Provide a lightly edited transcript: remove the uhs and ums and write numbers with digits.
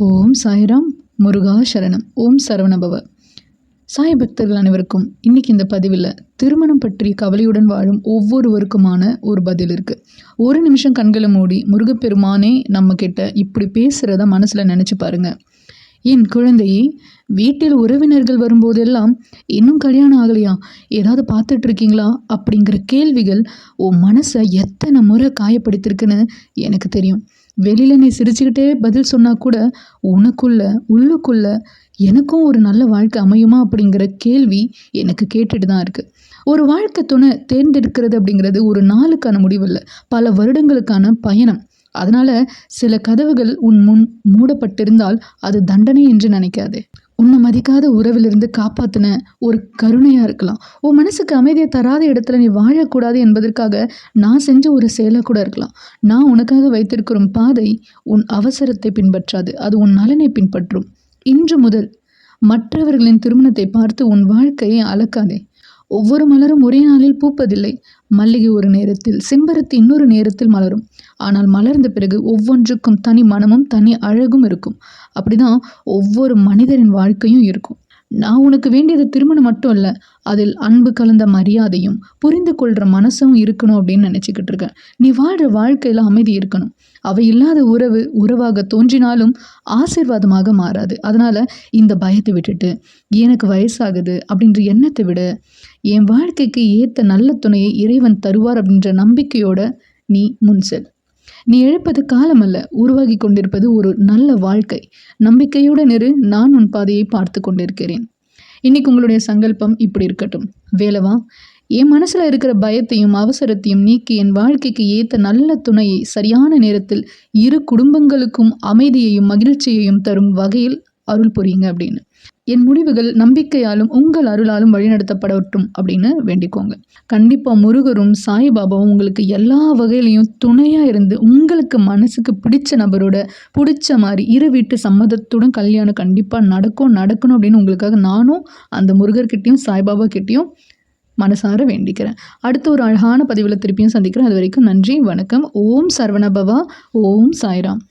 ஓம் சாய்ராம். முருகா சரணம். ஓம் சரவணபவ. சாய் பக்தர்கள் அனைவருக்கும் இன்னைக்கு இந்த பதிவில் திருமணம் பற்றி கவலையுடன் வாழும் ஒவ்வொருவருக்குமான ஒரு பதில் இருக்குது. ஒரு நிமிஷம் கண்களை மூடி முருகப்பெருமானே நம்ம கிட்ட இப்படி பேசுகிறத மனசில் நினச்சி பாருங்க. என் குழந்தையே, வீட்டில் உறவினர்கள் வரும்போதெல்லாம் இன்னும் கல்யாணம் ஆகலையா, ஏதாவது பார்த்துட்டு இருக்கீங்களா அப்படிங்கிற கேள்விகள் உன் மனசை எத்தனை முறை காயப்படுத்திருக்குன்னு எனக்கு தெரியும். வெளியில் நீ சிரிச்சுக்கிட்டே பதில் சொன்னால் கூட உள்ளுக்குள்ள எனக்கும் ஒரு நல்ல வாழ்க்கை அமையுமா அப்படிங்கிற கேள்வி எனக்கு கேட்டுட்டு தான் இருக்குது. ஒரு வாழ்க்கை துணை தேர்ந்தெடுக்கிறது அப்படிங்கிறது ஒரு நாளுக்கான முடிவில்லை, பல வருடங்களுக்கான பயணம். அதனால் சில கதவுகள் உன் முன் மூடப்பட்டிருந்தால் அது தண்டனை என்று நினைக்காதே. உன்னை மதிக்காத உறவிலிருந்து காப்பாற்றின ஒரு கருணையாக இருக்கலாம். உன் மனசுக்கு அமைதியை தராத இடத்துல நீ வாழக்கூடாது என்பதற்காக நான் செஞ்ச ஒரு செயலாக கூட இருக்கலாம். நான் உனக்காக வைத்திருக்கிற பாதை உன் அவசரத்தை பின்பற்றாது, அது உன் நலனை பின்பற்றும். இன்று முதல் மற்றவர்களின் திருமணத்தை பார்த்து உன் வாழ்க்கையை அளக்காதே. ஒவ்வொரு மலரும் ஒரே நாளில் பூப்பதில்லை. மல்லிகை ஒரு நேரத்தில், செம்பருத்தி இன்னொரு நேரத்தில் மலரும். ஆனால் மலர்ந்த பிறகு ஒவ்வொன்றுக்கும் தனி மனமும் தனி அழகும் இருக்கும். அப்படிதான் ஒவ்வொரு மனிதரின் வாழ்க்கையும் இருக்கும். நான் உனக்கு வேண்டியது திருமணம் மட்டும் இல்லை, அதில் அன்பு கலந்த மரியாதையும் புரிந்து கொள்கிற மனசும் இருக்கணும் அப்படின்னு நினச்சிக்கிட்டு இருக்கேன். நீ வாழ்கிற வாழ்க்கையில் அமைதி இருக்கணும். அவை இல்லாத உறவு உறவாக தோன்றினாலும் ஆசீர்வாதமாக மாறாது. அதனால் இந்த பயத்தை விட்டுட்டு, எனக்கு வயசாகுது அப்படின்ற எண்ணத்தை விட, என் வாழ்க்கைக்கு ஏற்ற நல்ல துணையை இறைவன் தருவார் அப்படின்ற நம்பிக்கையோட நீ முன் செல். நீ இழப்பது காலமல்ல, உருவாகி கொண்டிருப்பது ஒரு நல்ல வாழ்க்கை. நம்பிக்கையுடன் இரு, நான் உன் பாதையை பார்த்து கொண்டிருக்கிறேன். இன்னைக்கு உங்களுடைய சங்கல்பம் இப்படி இருக்கட்டும். வேலவா, என் மனசில் இருக்கிற பயத்தையும் அவசரத்தையும் நீக்கி என் வாழ்க்கைக்கு ஏற்ற நல்ல துணையை சரியான நேரத்தில் இரு குடும்பங்களுக்கும் அமைதியையும் மகிழ்ச்சியையும் தரும் வகையில் அருள் புரியுங்க அப்படின்னு. என் முடிவுகள் நம்பிக்கையாலும் உங்கள் அருளாலும் வழிநடத்தப்படட்டும் அப்படின்னு வேண்டிக்கோங்க. கண்டிப்பாக முருகரும் சாய்பாபாவும் உங்களுக்கு எல்லா வகையிலையும் துணையாக இருந்து உங்களுக்கு மனசுக்கு பிடிச்ச நபரோட பிடிச்ச மாதிரி இரு வீட்டு சம்மதத்துடன் கல்யாணம் கண்டிப்பாக நடக்கணும் அப்படின்னு உங்களுக்காக நானும் அந்த முருகர்கிட்டையும் சாய்பாபா கிட்டேயும் மனசார வேண்டிக்கிறேன். அடுத்த ஒரு அழகான பதிவில் திருப்பியும் சந்திக்கிறேன். அது வரைக்கும் நன்றி, வணக்கம். ஓம் சரவணபவா. ஓம் சாய்ராம்.